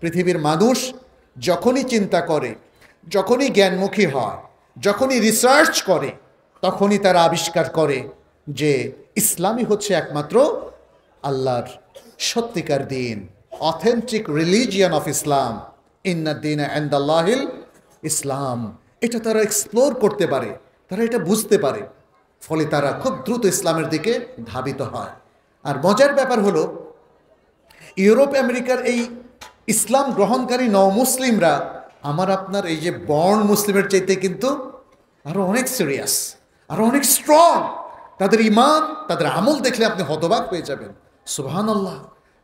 পৃথিবীর মানুষ যখনই চিন্তা করে, যখনই জ্ঞানমুখী হয়, যখনই রিসার্চ করে, তখনই তারা আবিষ্কার করে যে ইসলামই হচ্ছে একমাত্র আল্লাহর সত্যিকার দিন, অথেন্টিক রিলিজিয়ান অফ ইসলাম। ইন্না দ্বীনা ইনদাল্লাহিল ইসলাম। এটা তারা এক্সপ্লোর করতে পারে, তারা এটা বুঝতে পারে, ফলে তারা খুব দ্রুত ইসলামের দিকে ধাবিত হয়। আর মজার ব্যাপার হলো, ইউরোপ আমেরিকার এই ইসলাম গ্রহণকারী মুসলিমরা আমার আপনার এই যে বর্ণ মুসলিমের চাইতে কিন্তু আরো অনেক সিরিয়াস, আরো অনেক স্ট্রং। তাদের ঈমান, তাদের আমল দেখলে আপনি হতবাক হয়ে যাবেন। সুবহানাল্লাহ।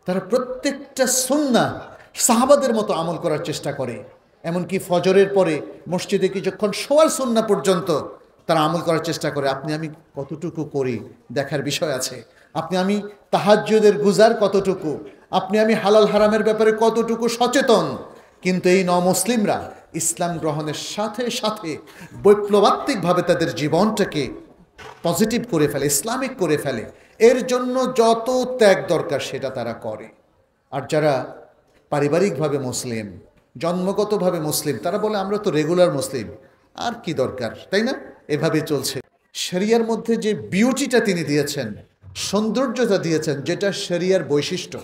তারা প্রত্যেকটা সুন্নাহ সাহাবাদের মতো আমল করার চেষ্টা করে। এমনকি ফজরের পরে মসজিদে কিছুক্ষণ শোয়ার সুন্নাহ পর্যন্ত তারা আমল করার চেষ্টা করে। আপনি আমি কতটুকু করি দেখার বিষয় আছে। আপনি আমি তাহাজ্জুদের গুজার কতটুকু, আপনি আমি হালাল হারামের ব্যাপারে কতটুকু সচেতন। কিন্তু এই মুসলিমরা ইসলাম গ্রহণের সাথে সাথে বৈপ্লবাত্মিকভাবে তাদের জীবনটাকে পজিটিভ করে ফেলে, ইসলামিক করে ফেলে। এর জন্য যত ত্যাগ দরকার সেটা তারা করে। আর যারা পারিবারিকভাবে মুসলিম, জন্মগতভাবে মুসলিম, তারা বলে আমরা তো রেগুলার মুসলিম, আর কি দরকার, তাই না? এভাবে চলছে। শরিয়ার মধ্যে যে বিউটিটা তিনি দিয়েছেন, সৌন্দর্যতা দিয়েছেন, যেটা শরিয়ার বৈশিষ্ট্য,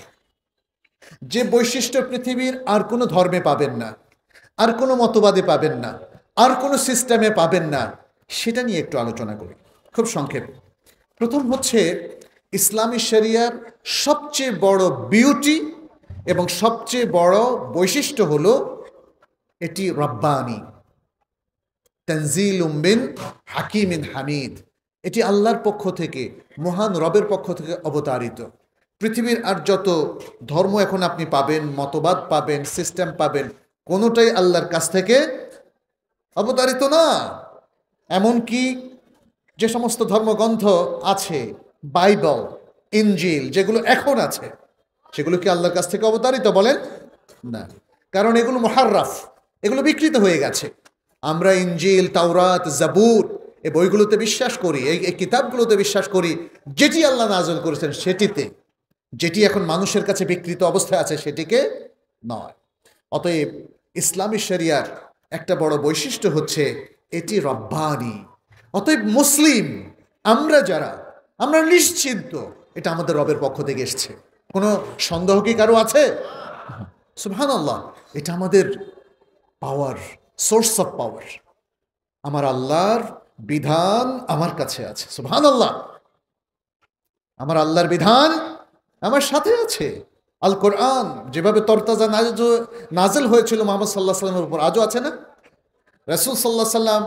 যে বৈশিষ্ট্য পৃথিবীর আর কোনো ধর্মে পাবেন না, আর কোনো মতবাদে পাবেন না, আর কোনো সিস্টেমে পাবেন না, সেটা নিয়ে একটু আলোচনা করি খুব সংক্ষেপে। প্রথম হচ্ছে ইসলামী শরিয়ার সবচেয়ে বড় বিউটি এবং সবচেয়ে বড় বৈশিষ্ট্য হলো এটি রব্বানি, তানজিলুম মিন হাকিমিন হামিদ। এটি আল্লাহর পক্ষ থেকে, মহান রবের পক্ষ থেকে অবতারিত। পৃথিবীর আর যত ধর্ম এখন আপনি পাবেন, মতবাদ পাবেন, সিস্টেম পাবেন, কোনোটাই আল্লাহর কাছ থেকে অবতারিত না। এমনকি যে সমস্ত ধর্মগ্রন্থ আছে, বাইবেল, ইনজিল, যেগুলো এখন আছে, সেগুলো কি আল্লাহর কাছ থেকে অবতারিত? বলেন না, কারণ এগুলো মুহাররাফ, এগুলো বিকৃত হয়ে গেছে। আমরা ইনজিল, তাওরাত, জাবুর এই বইগুলোতে বিশ্বাস করি, এই কিতাবগুলোতে বিশ্বাস করি যেটি আল্লাহ নাযিল করেছেন সেটিতে। যেটি এখন মানুষের কাছে বিকৃত অবস্থায় আছে সেটিকে নয়। অতএব ইসলামী শরিয়ার একটা বড় বৈশিষ্ট্য হচ্ছে এটি রব্বানি। অতএব মুসলিম আমরা যারা, আমরা নিশ্চিন্ত এটা আমাদের রবের পক্ষ থেকে এসছে। কোনো সন্দেহ কি কারো আছে? সুবহানাল্লাহ। এটা আমাদের পাওয়ার, সোর্স অফ পাওয়ার। আমার আল্লাহর বিধান আমার কাছে আছে। সুবহানাল্লাহ। আমার আল্লাহর বিধান আমার সাথে আছে। আল কোরআন যেভাবে তরতাজা নাজিল হয়েছিল মুহাম্মদ সাল্লাল্লাহু আলাইহি ওয়াসাল্লামের উপর, আজও আছে না? রাসূল সাল্লাল্লাহু আলাইহি ওয়াসাল্লাম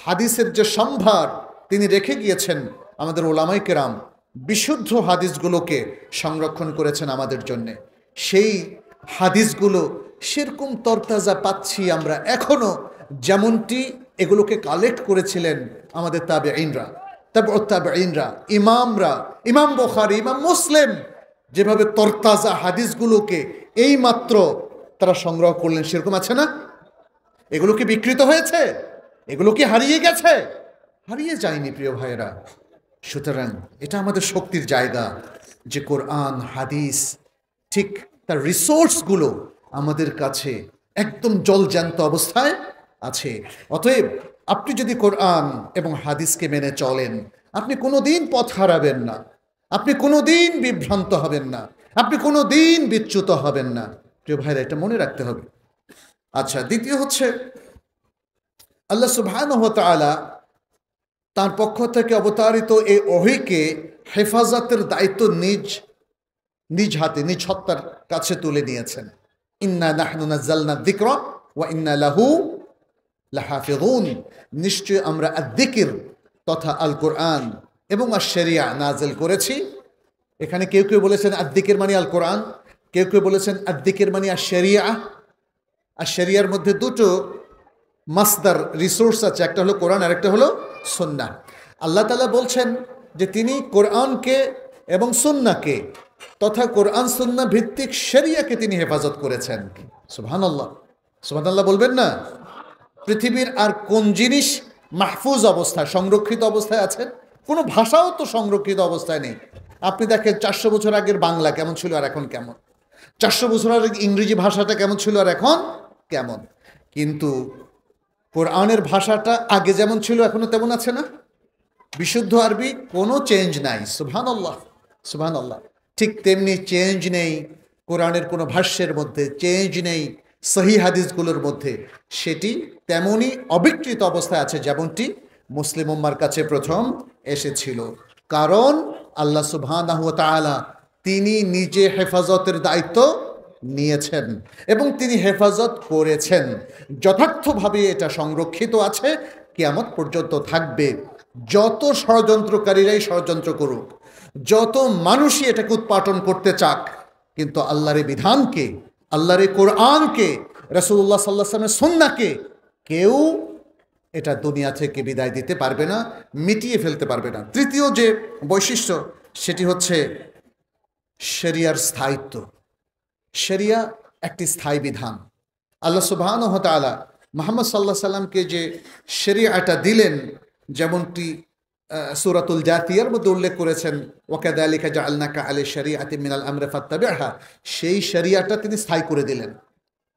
হাদিসের যে সম্ভার তিনি রেখে গিয়েছেন, আমাদের ওলামায়ে কেরাম বিশুদ্ধ হাদিসগুলোকে সংরক্ষণ করেছেন আমাদের জন্যে। সেই হাদিসগুলো সেরকম তরতাজা পাচ্ছি আমরা এখনো, যেমনটি এগুলোকে কালেক্ট করেছিলেন আমাদের তাবেঈনরা, তাবেঈনরা, ইমামরা, ইমাম বুখারী, ইমাম মুসলিম যেভাবে তরতাজা হাদিসগুলোকে এইমাত্র তারা সংগ্রহ করলেন, সেরকম আছে না? এগুলো কি বিকৃত হয়েছে? এগুলো কি হারিয়ে গেছে? হারিয়ে যায়নি প্রিয় ভাইয়েরা। সুতরাং এটা আমাদের শক্তির জায়গা যে কোরআন হাদিস ঠিক তার রিসোর্সগুলো আমাদের কাছে একদম জলজ্যান্ত অবস্থায় আছে। অতএব আপনি যদি কোরআন এবং হাদিসকে মেনে চলেন, আপনি কোনোদিন পথ হারাবেন না, আপনি কোনোদিন বিভ্রান্ত হবেন না, আপনি কোনোদিন বিচ্যুত হবেন না। প্রিয় ভাইরা, এটা মনে রাখতে হবে। আচ্ছা, দ্বিতীয় হচ্ছে আল্লাহ সুবহানাহু ওয়া তাআলা তার পক্ষ থেকে অবতারিত এই ওহীকে হেফাজতের দায়িত্ব নিজ হাতে, নিজ সত্তার কাছে তুলে নিয়েছেন। ইন্না নাহনু নাযালনা যিকরা ওয়া ইন্না লাহু লাহাফিযুন। নিশ্চয় আমরা আয-যিকর তথা আল কোরআন এবং আশ-শরিয়া নাযিল করেছি। এখানে কেউ কেউ বলেছেন আয-যিকর মানে আল কোরআন, কেউ কেউ বলেছেন আয-যিকর মানে আশ-শরিয়া। আর শরিয়ার মধ্যে দুটো মাসদার রিসোর্স আছে, একটা হলো কোরআন আর একটা হলো সুন্নাহ। আল্লাহ তাআলা বলছেন যে তিনি কোরআনকে এবং সুন্নাহকে তথা কোরআন সুন্নাহ ভিত্তিক শরিয়াকে তিনি হেফাজত করেছেন। সুবহানাল্লাহ, সুবহানাল্লাহ বলবেন না? পৃথিবীর আর কোন জিনিস মাহফুজ অবস্থায়, সংরক্ষিত অবস্থায় আছে? কোনো ভাষাও তো সংরক্ষিত অবস্থায় নেই। আপনি দেখেন 400 বছর আগের বাংলা কেমন ছিল আর এখন কেমন। 400 বছর আগে ইংরেজি ভাষাটা কেমন ছিল আর এখন কেমন, কিন্তু কোরআনের ভাষাটা আগে যেমন ছিল এখনো তেমন আছে না? বিশুদ্ধ আরবি, কোনো চেঞ্জ নাই। সুবহানাল্লাহ, সুবহানাল্লাহ। ঠিক তেমনি চেঞ্জ নেই কোরআনের কোনো ভাষ্যের মধ্যে, চেঞ্জ নেই সহি হাদিসগুলোর মধ্যে। সেটি তেমনই অবিকৃত অবস্থায় আছে যেমনটি মুসলিম উম্মার কাছে প্রথম এসেছিল। কারণ আল্লাহ সুবহানাহু ওয়া তাআলা তিনি নিজে হেফাজতের দায়িত্ব নিয়েছেন এবং তিনি হেফাজত করেছেন। যথার্থভাবে এটা সংরক্ষিত আছে, কিয়ামত পর্যন্ত থাকবে। যত ষড়যন্ত্রকারীরাই ষড়যন্ত্র করুক, যত মানুষই এটাকে উৎপাটন করতে চাক, কিন্তু আল্লাহর বিধানকে, আল্লাহর কোরআনকে, রাসূলুল্লাহ সাল্লাল্লাহু আলাইহি ওয়াসাল্লামের সুন্নাহকে কেউ এটা দুনিয়া থেকে বিদায় দিতে পারবে না, মিটিয়ে ফেলতে পারবে না। তৃতীয় যে বৈশিষ্ট্য সেটি হচ্ছে শরিয়ার স্থায়িত্ব। শরিয়া একটি স্থায়ী বিধান। আল্লাহ সুবহানাহু ওয়া তাআলা মুহাম্মদ সাল্লাল্লাহু আলাইহি সাল্লামকে যে শরিয়াটা দিলেন, যেমনটি সূরাতুল জাথিয়ার মধ্যে উল্লেখ করেছেন, ওয়াকাযালিকা জাআলনাকা আলা শরিআতিন মিনাল আমরি ফাত্তাবি'হা, সেই শরিয়াটা তিনি স্থায়ী করে দিলেন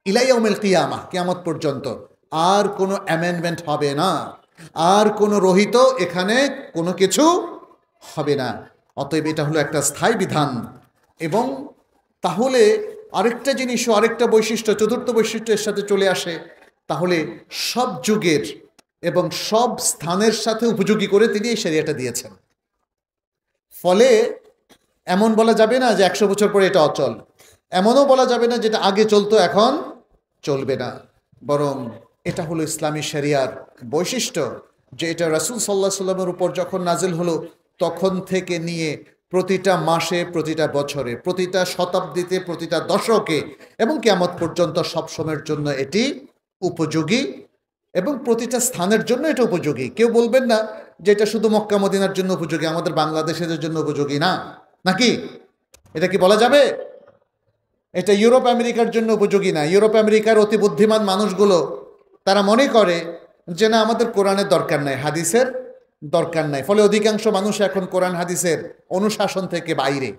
ইলা ইয়াউমিল কিয়ামাহ, কিয়ামত পর্যন্ত। আর কোনো অ্যামেন্ডমেন্ট হবে না, আর কোনো রহিত এখানে কোনো কিছু হবে না। অতএব এটা হলো একটা স্থায়ী বিধান। এবং তাহলে আরেকটা জিনিসও, আরেকটা বৈশিষ্ট্য, চতুর্থ বৈশিষ্ট্যের সাথে চলে আসে, তাহলে সব যুগের এবং সব স্থানের সাথে উপযোগী করে তিনি এই শরিয়াটা দিয়েছেন। ফলে এমন বলা যাবে না যে 100 বছর পরে এটা অচল, এমনও বলা যাবে না যেটা আগে চলতো এখন চলবে না। বরং এটা হলো ইসলামী শরিয়ার বৈশিষ্ট্য, যে এটা রাসূল সাল্লাল্লাহু আলাইহি সাল্লামের উপর যখন নাজিল হলো তখন থেকে নিয়ে প্রতিটা মাসে, প্রতিটা বছরে, প্রতিটা শতাব্দীতে, প্রতিটা দশকে এবং কিয়ামত পর্যন্ত সব সময়ের জন্য এটি উপযোগী এবং প্রতিটা স্থানের জন্য এটা উপযোগী। কেউ বলবেন না যে এটা শুধু মক্কা মদিনার জন্য উপযোগী, আমাদের বাংলাদেশের জন্য উপযোগী না, নাকি? এটা কি বলা যাবে? এটা ইউরোপ আমেরিকার জন্য উপযোগী না। ইউরোপ আমেরিকার অতি বুদ্ধিমান মানুষগুলো তারা মনে করে যে না, আমাদের কোরআনের দরকার নাই, হাদিসের দরকার নাই। ফলে অধিকাংশ মানুষ এখন কোরআন হাদিসের অনুশাসন থেকে বাইরে।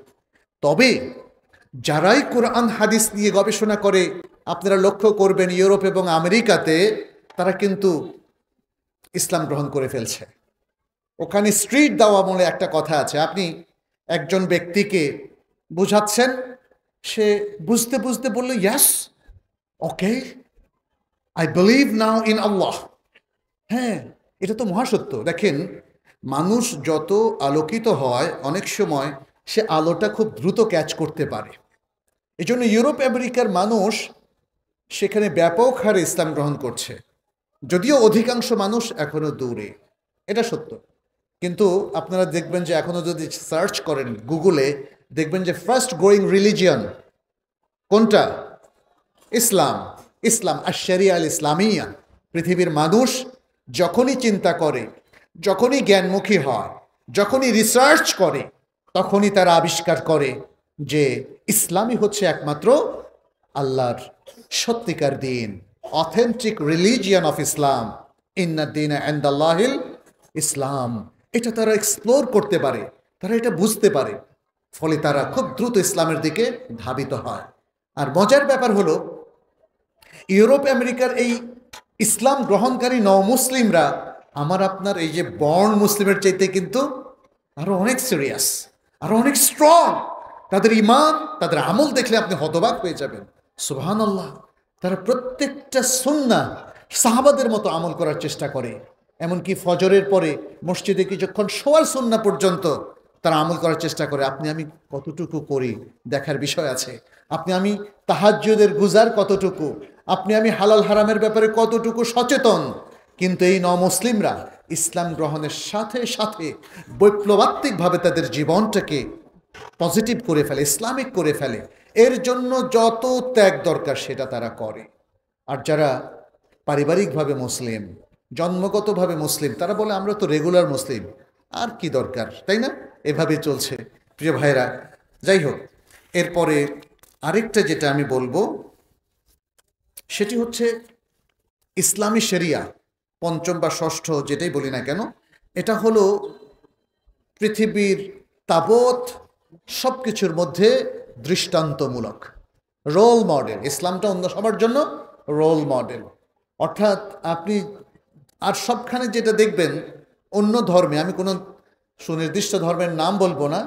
তবে যারাই কোরআন হাদিস নিয়ে গবেষণা করে, আপনারা লক্ষ্য করবেন ইউরোপ এবং আমেরিকাতে তারা কিন্তু ইসলাম গ্রহণ করে ফেলছে। ওখানে স্ট্রিট দাওয়া বলে একটা কথা আছে। আপনি একজন ব্যক্তিকে বুঝাচ্ছেন, সে বুঝতে বুঝতে বলল, ইয়াস, ওকে, আই বিলিভ নাও ইন আল্লাহ। হ্যাঁ, এটা তো মহাসত্য। দেখেন, মানুষ যত আলোকিত হয় অনেক সময় সে আলোটা খুব দ্রুত ক্যাচ করতে পারে। এই জন্য ইউরোপ আমেরিকার মানুষ সেখানে ব্যাপক হারে ইসলাম গ্রহণ করছে, যদিও অধিকাংশ মানুষ এখনো দূরে, এটা সত্য। কিন্তু আপনারা দেখবেন যে এখনো যদি সার্চ করেন গুগলে, দেখবেন যে ফার্স্ট গ্রোয়িং রিলিজিয়ন কোনটা? ইসলাম। ইসলাম আর শরিয়া আল ইসলামিয়া। পৃথিবীর মানুষ যখনই চিন্তা করে, যখনই জ্ঞানমুখী হয়, যখনই রিসার্চ করে, তখনই তারা আবিষ্কার করে যে ইসলামই হচ্ছে একমাত্র আল্লাহর সত্যিকার দিন, অথেন্টিক রিলিজিয়ন অফ ইসলাম। ইন্নাদ দীনা ইনদাল্লাহিল ইসলাম। এটা তারা এক্সপ্লোর করতে পারে, তারা এটা বুঝতে পারে, ফলে তারা খুব দ্রুত ইসলামের দিকে ধাবিত হয়। আর মজার ব্যাপার হলো, ইউরোপ আমেরিকার এই ইসলাম গ্রহণকারী নও-মুসলিমরা আমার আপনার এই যে বর্ণ মুসলিমের চাইতে কিন্তু আরো অনেক সিরিয়াস, আরো অনেক স্ট্রং। তাদের ঈমান, তাদের আমল দেখলে আপনি হতবাক হয়ে যাবেন। সুবহানাল্লাহ। তারা প্রত্যেকটা সুন্নাহ সাহাবাদের মতো আমল করার চেষ্টা করে। এমনকি ফজরের পরে মসজিদে কিছুক্ষণ শোয়ার সুন্নাহ পর্যন্ত তারা আমল করার চেষ্টা করে। আপনি আমি কতটুকু করি দেখার বিষয় আছে। আপনি আমি তাহাজ্জুদের গুজার কতটুকু, আপনি আমি হালাল হারামের ব্যাপারে কতটুকু সচেতন। কিন্তু এই নও-মুসলিমরা ইসলাম গ্রহণের সাথে সাথে বৈপ্লবাত্মিকভাবে তাদের জীবনটাকে পজিটিভ করে ফেলে, ইসলামিক করে ফেলে। এর জন্য যত ত্যাগ দরকার সেটা তারা করে। আর যারা পারিবারিকভাবে মুসলিম, জন্মগতভাবে মুসলিম, তারা বলে আমরা তো রেগুলার মুসলিম, আর কি দরকার, তাই না? এভাবে চলছে। প্রিয় ভাইরা, যাই হোক, এরপরে আরেকটা যেটা আমি বলবো সেটি হচ্ছে ইসলামী শরিয়া, পঞ্চম বা ষষ্ঠ যেটাই বলি না কেন, এটা হলো পৃথিবীর তাবৎ সব কিছুর মধ্যে দৃষ্টান্তমূলক। Role model. ইসলামটা অন্য সবার জন্য রোল মডেল। অর্থাৎ আপনি আর সবখানে যেটা দেখবেন অন্য ধর্মে, আমি কোনো সুনির্দিষ্ট ধর্মের নাম বলবো না,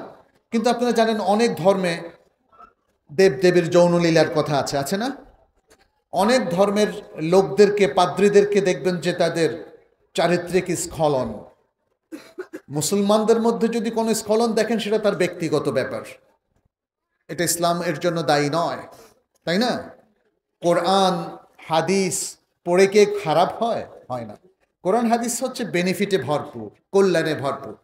কিন্তু আপনারা জানেন অনেক ধর্মে দেবদেবীর যৌনলীলার কথা আছে, আছে না? অনেক ধর্মের লোকদেরকে, পাদ্রীদেরকে দেখবেন যে তাদের চারিত্রিক স্খলন। মুসলমানদের মধ্যে যদি কোনো স্খলন দেখেন সেটা তার ব্যক্তিগত ব্যাপার, এটা ইসলাম এর জন্য দায়ী নয়, তাই না? কোরআন হাদিস পড়ে কে খারাপ হয়? হয় না। কোরআন হাদিস হচ্ছে বেনিফিটে ভরপুর, কল্যাণে ভরপুর।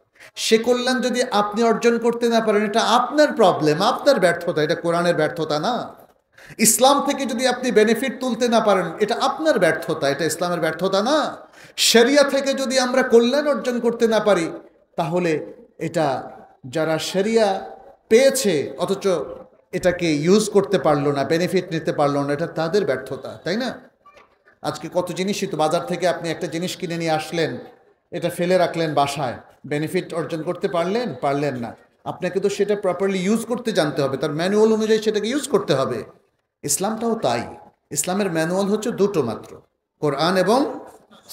সে কল্যাণ যদি আপনি অর্জন করতে না পারেন, এটা আপনার প্রবলেম, আপনার ব্যর্থতা, এটা কোরআনের ব্যর্থতা না। ইসলাম থেকে যদি আপনি বেনিফিট তুলতে না পারেন, এটা আপনার ব্যর্থতা, এটা ইসলামের ব্যর্থতা না। শরিয়া থেকে যদি আমরা কল্যাণ অর্জন করতে না পারি, তাহলে এটা যারা শরিয়া পেয়েছে অথচ এটাকে ইউজ করতে পারলো না, বেনিফিট নিতে পারলো না, এটা তাদের ব্যর্থতা, তাই না? আজকে কত জিনিসই তো, বাজার থেকে আপনি একটা জিনিস কিনে নিয়ে আসলেন, এটা ফেলে রাখলেন বাসায়, বেনিফিট অর্জন করতে পারলেন না। আপনাকে তো সেটা প্রপারলি ইউজ করতে জানতে হবে, তার ম্যানুয়াল অনুযায়ী সেটাকে ইউজ করতে হবে। ইসলামটাও তাই। ইসলামের ম্যানুয়াল হচ্ছে দুটো মাত্র, কোরআন এবং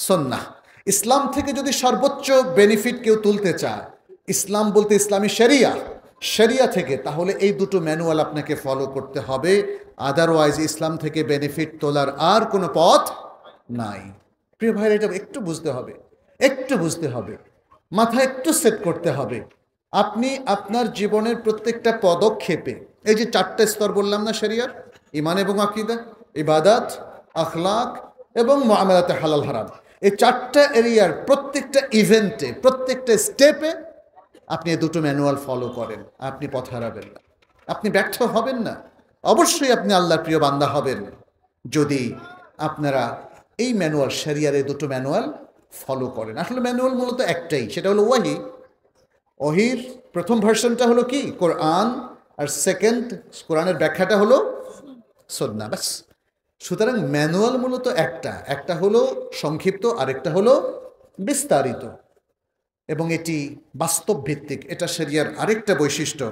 সুন্নাহ। ইসলাম থেকে যদি সর্বোচ্চ বেনিফিট কেউ তুলতে চায়, ইসলাম বলতে ইসলামী শরিয়া থেকে, তাহলে এই দুটো ম্যানুয়াল আপনাকে ফলো করতে হবে। আদারওয়াইজ ইসলাম থেকে বেনিফিট তোলার আর কোনো পথ নাই। প্রিয় ভাইরা, এটা একটু বুঝতে হবে, মাথা একটু সেট করতে হবে। আপনি আপনার জীবনের প্রত্যেকটা পদক্ষেপে, এই যে 4টা স্তর বললাম না শরিয়ার, ঈমান এবং আকীদা, ইবাদত, আখলাক এবং মুআমালাতে হালাল হারাম, এই 4টা এরিয়ার প্রত্যেকটা ইভেন্টে, প্রত্যেকটা স্টেপে আপনি এই দুটো ম্যানুয়াল ফলো করেন, আপনি পথ হারাবেন না, আপনি ব্যর্থ হবেন না। অবশ্যই আপনি আল্লাহর প্রিয় বান্দা হবেন যদি আপনারা এই ম্যানুয়াল, শরিয়ার এই দুটো ম্যানুয়াল ফলো করেন। আসলে ম্যানুয়াল মূলত একটাই, সেটা হলো ওহির প্রথম ভার্সনটা হলো কি? কোরআন, আর সেকেন্ড কোরআনের ব্যাখ্যাটা হলো সুন্নাহ, ব্যাস। সুতরাং ম্যানুয়াল মূলত একটা হলো সংক্ষিপ্ত, আরেকটা হলো বিস্তারিত, এবং এটি বাস্তব ভিত্তিক। এটা শরিয়ার আরেকটা বৈশিষ্ট্য,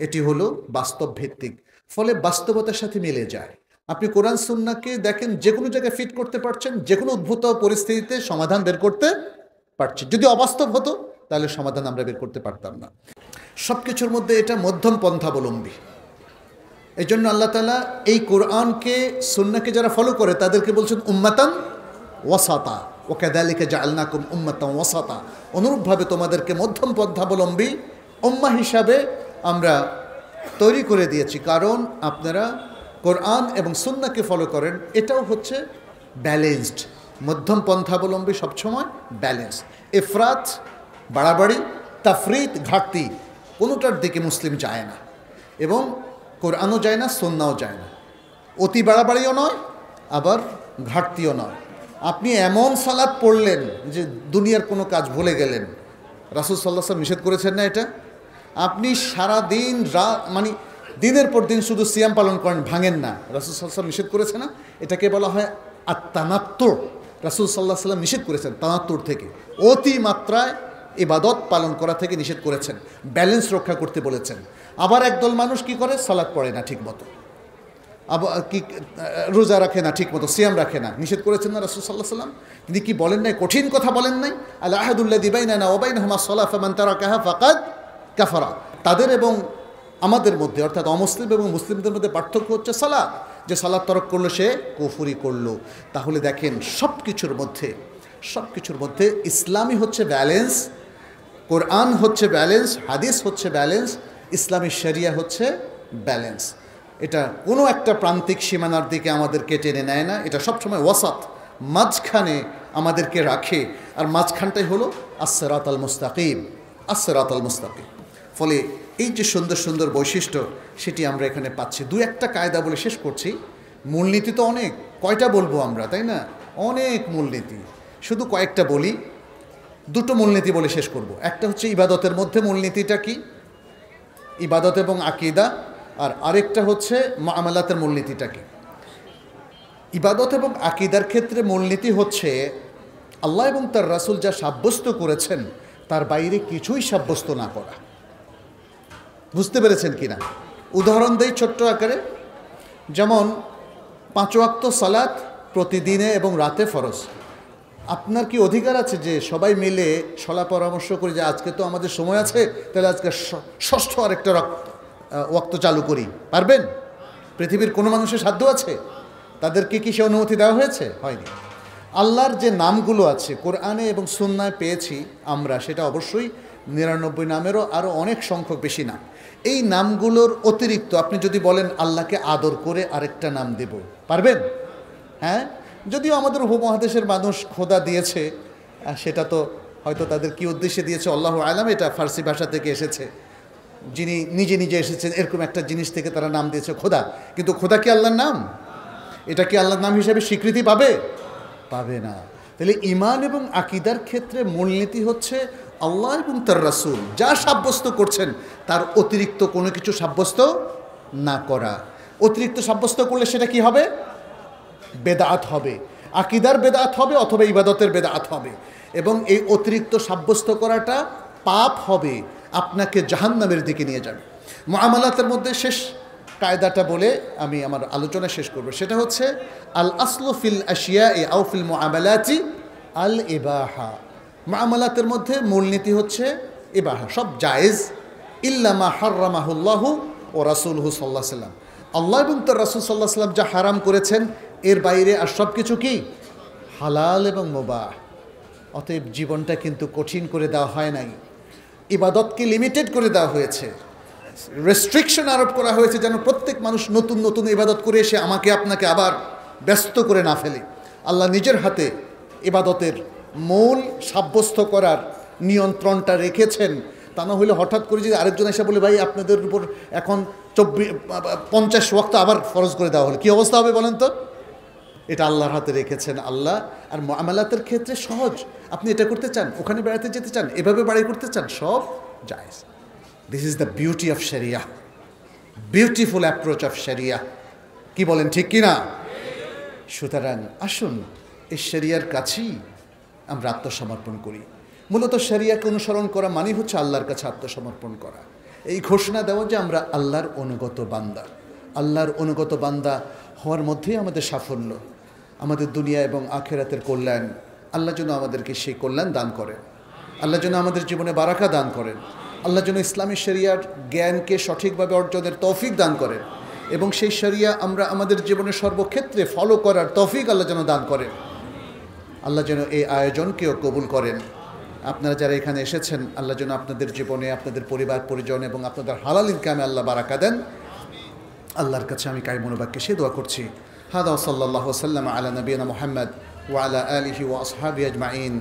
এটি হলো বাস্তব ভিত্তিক, ফলে বাস্তবতার সাথে মিলে যায়। আপনি কোরআন সুন্নাহকে দেখেন, যে কোনো জায়গায় ফিট করতে পারছেন, যে কোনো উদ্ভূত পরিস্থিতিতে সমাধান বের করতে পারছেন। যদি অবাস্তব হতো তাহলে সমাধান আমরা বের করতে পারতাম না। সব কিছুর মধ্যে এটা মধ্যম পন্থাবলম্বী। এই জন্য আল্লাহ তাআলা এই কোরআনকে, সুন্নাহকে যারা ফলো করে তাদেরকে বলছেন উম্মাতান ওয়াসাতা, ওয়া কাযালিকা জাআলনাকুম উম্মাতান ওয়াসাতা। অনুরূপভাবে তোমাদেরকে মধ্যম পন্থাবলম্বী উম্মাহ হিসাবে আমরা তৈরি করে দিয়েছি, কারণ আপনারা কোরআন এবং সুন্নাহকে ফলো করেন। এটাও হচ্ছে ব্যালেন্সড। মধ্যম পন্থাবলম্বী সবসময় ব্যালেন্স। ইফরাত, বাড়াবাড়ি, তাফরিত, ঘাটতি, কোনোটার দিকে মুসলিম যায় না, এবং কোরআনও যায় না, সুন্নাহও যায় না। অতি বাড়াবাড়িও নয়, আবার ঘাটতিও নয়। আপনি এমন সালাত পড়লেন যে দুনিয়ার কোনো কাজ ভুলে গেলেন, রাসূল সাল্লাল্লাহু আলাইহি ওয়াসাল্লাম নিষেধ করেছেন না এটা? আপনি সারা দিন মানে দিনের পর দিন শুধু সিয়াম পালন করেন, ভাঙেন না, রাসূল সাল্লাল্লাহু আলাইহি ওয়াসাল্লাম নিষেধ করেছে না? এটাকে বলা হয় আত-তানাত্তুর। রাসূল সাল্লাল্লাহু আলাইহি ওয়াসাল্লাম নিষেধ করেছেন তানাত্তুর থেকে, অতি মাত্রায় ইবাদত পালন করা থেকে নিষেধ করেছেন, ব্যালেন্স রক্ষা করতে বলেছেন। আবার একদল মানুষ কি করে? সালাত পড়ে না ঠিক মতো, আবার কি রোজা রাখে না ঠিক মতো, সিয়াম রাখে না, নিষেধ করেছেন না রাসূল সাল্লাল্লাহু আলাইহি ওয়াসাল্লাম? তিনি কি বলেন নাই? কঠিন কথা বলেন নাই? আল আহাদুল্লাযী বাইনানা ওয়া বাইনাহুমা আস-সালাহ ফামান তারাকাহা ফাকাদ কাফারা। তাদের এবং আমাদের মধ্যে, অর্থাৎ অমুসলিম এবং মুসলিমদের মধ্যে পার্থক্য হচ্ছে সালাত। যে সালাত তরক করলো সে কুফরি করলো। তাহলে দেখেন সব কিছুর মধ্যে ইসলামী হচ্ছে ব্যালেন্স, কোরআন হচ্ছে ব্যালেন্স, হাদিস হচ্ছে ব্যালেন্স, ইসলামী শরিয়া হচ্ছে ব্যালেন্স। এটা কোনো একটা প্রান্তিক সীমানার দিকে আমাদেরকে টেনে নেয় না, এটা সবসময় ওয়াসাত, মাঝখানে আমাদেরকে রাখে। আর মাঝখানটাই হলো আস-সিরাতাল মুস্তাকিম, আস-সিরাতাল মুস্তাকিম। ফলে এই যে সুন্দর সুন্দর বৈশিষ্ট্য, সেটি আমরা এখানে পাচ্ছি। দু একটা কায়দা বলে শেষ করছি। মূলনীতি তো অনেক, কয়টা বলবো আমরা, তাই না? অনেক মূলনীতি, শুধু কয়েকটা বলি। দুটো মূলনীতি বলে শেষ করব। একটা হচ্ছে ইবাদতের মধ্যে মূলনীতিটা কি, ইবাদত এবং আকীদা, আর আরেকটা হচ্ছে মুআমালাতের মূলনীতিটা কি। ইবাদত এবং আকীদার ক্ষেত্রে মূলনীতি হচ্ছে আল্লাহ এবং তার রাসূল যা সাব্যস্ত করেছেন তার বাইরে কিছুই সাব্যস্ত না করা। বুঝতে পেরেছেন কিনা? উদাহরণ দেই ছোট্ট আকারে। যেমন 5 ওয়াক্ত সালাত প্রতিদিনে এবং রাতে ফরজ। আপনার কি অধিকার আছে যে সবাই মিলে সলা পরামর্শ করে যে আজকে তো আমাদের সময় আছে, তাহলে আজকে ষষ্ঠ আরেকটা ওয়াক্ত চালু করি? পারবেন? পৃথিবীর কোনো মানুষের সাধ্য আছে? তাদেরকে কি সে অনুমতি দেওয়া হয়েছে? হয়নি। আল্লাহর যে নামগুলো আছে কোরআনে এবং সুন্নায় পেয়েছি আমরা, সেটা অবশ্যই 99 নামেরও আরও অনেক সংখ্যক বেশি নাম। এই নামগুলোর অতিরিক্ত আপনি যদি বলেন আল্লাহকে আদর করে আরেকটা নাম দেব, পারবেন? হ্যাঁ, যদিও আমাদের উপমহাদেশের মানুষ খোদা দিয়েছে, সেটা তো হয়তো তাদের কি উদ্দেশ্যে দিয়েছে আল্লাহু আলাম, এটা ফার্সি ভাষা থেকে এসেছে। যিনি নিজে নিজে এসেছেন এরকম একটা জিনিস থেকে তারা নাম দিয়েছে খোদা। কিন্তু খোদা কি আল্লাহর নাম? এটা কি আল্লাহর নাম হিসেবে স্বীকৃতি পাবে? পাবে না। তাহলে ঈমান এবং আকীদার ক্ষেত্রে মূলনীতি হচ্ছে আল্লাহ এবং তার রাসূল যা সাব্যস্ত করছেন তার অতিরিক্ত কোনো কিছু সাব্যস্ত না করা। অতিরিক্ত সাব্যস্ত করলে সেটা কি হবে? বেদাত হবে, আকীদার বেদাত হবে অথবা ইবাদতের বেদাত হবে। এবং এই অতিরিক্ত সাব্যস্ত করাটা পাপ হবে, আপনাকে জাহান্নামের দিকে নিয়ে যাবে। মুআমালাতের মধ্যে শেষ কায়দাটা বলে আমি আমার আলোচনা শেষ করব, সেটা হচ্ছে আল আসলু ফিল আশিয়াই আও ফিল মুআমালাতি আল ইবাহা। মুআমালাতের মধ্যে মূলনীতি হচ্ছে ইবাহা, সব জায়েজ, ইল্লা মা হাররামাহুল্লাহু ওয়া রাসূলুহু সাল্লাল্লাহু আলাইহি ওয়াসাল্লাম। আল্লাহ এবং তার রাসূল সাল্লাল্লাহু আলাইহি ওয়াসাল্লাম যা হারাম করেছেন এর বাইরে আর সব কিছু কি হালাল এবং মুবাহ। অতএব জীবনটা কিন্তু কঠিন করে দেওয়া হয় নাই, ইবাদতকে লিমিটেড করে দেওয়া হয়েছে, রেস্ট্রিকশন আরোপ করা হয়েছে যেন প্রত্যেক মানুষ নতুন নতুন ইবাদত করে এসে আমাকে আপনাকে আবার ব্যস্ত করে না ফেলে। আল্লাহ নিজের হাতে ইবাদতের মূল সাব্যস্ত করার নিয়ন্ত্রণটা রেখেছেন। তা না হলে হঠাৎ করে যদি আরেকজন এসে বলে ভাই আপনাদের উপর এখন 50 ওয়াক্ত আবার ফরজ করে দেওয়া হলো, কী অবস্থা হবে বলেন তো? এটা আল্লাহর হাতে রেখেছেন আল্লাহ। আর মুআমালাতের ক্ষেত্রে সহজ, আপনি এটা করতে চান, ওখানে বেড়াতে যেতে চান, এভাবে বাড়ি করতে চান, সব জায়েজ। This is the beauty of শরিয়া, বিউটিফুল অ্যাপ্রোচ অফ শরিয়া। কি বলেন, ঠিক কি না? সুতরাং আসুন এই শরিয়ার কাছেই আমরা আত্মসমর্পণ করি। মূলত শরিয়াকে অনুসরণ করা মানে হচ্ছে আল্লাহর কাছে আত্মসমর্পণ করা, এই ঘোষণা দেওয়া যে আমরা আল্লাহর অনুগত বান্দা। আল্লাহর অনুগত বান্দা হওয়ার মধ্যেই আমাদের সাফল্য, আমাদের দুনিয়া এবং আখিরাতের কল্যাণ। আল্লাহ যেন আমাদেরকে সেই কল্যাণ দান করেন, আল্লাহ যেন আমাদের জীবনে বারাকা দান করেন, আল্লাহ যেন ইসলামী শরিয়ার জ্ঞানকে সঠিকভাবে অর্জনের তৌফিক দান করেন এবং সেই শরিয়া আমরা আমাদের জীবনের সর্বক্ষেত্রে ফলো করার তৌফিক আল্লাহ যেন দান করেন। আল্লাহ যেন এই আয়োজনকেও কবুল করেন। আপনারা যারা এখানে এসেছেন, আল্লাহ যেন আপনাদের জীবনে, আপনাদের পরিবার পরিজন এবং আপনাদের হালাল ইনকামে আল্লাহ বারাকা দেন। আল্লাহর কাছে আমি কাই মনোবাক্যে সে দোয়া করছি। হাদা সাল্লাল্লাহু সাল্লাম আলা নবিয়িনা মুহাম্মদ ওয়া আলা আলিহি ওয়া আসহাবিহি আজমাইন।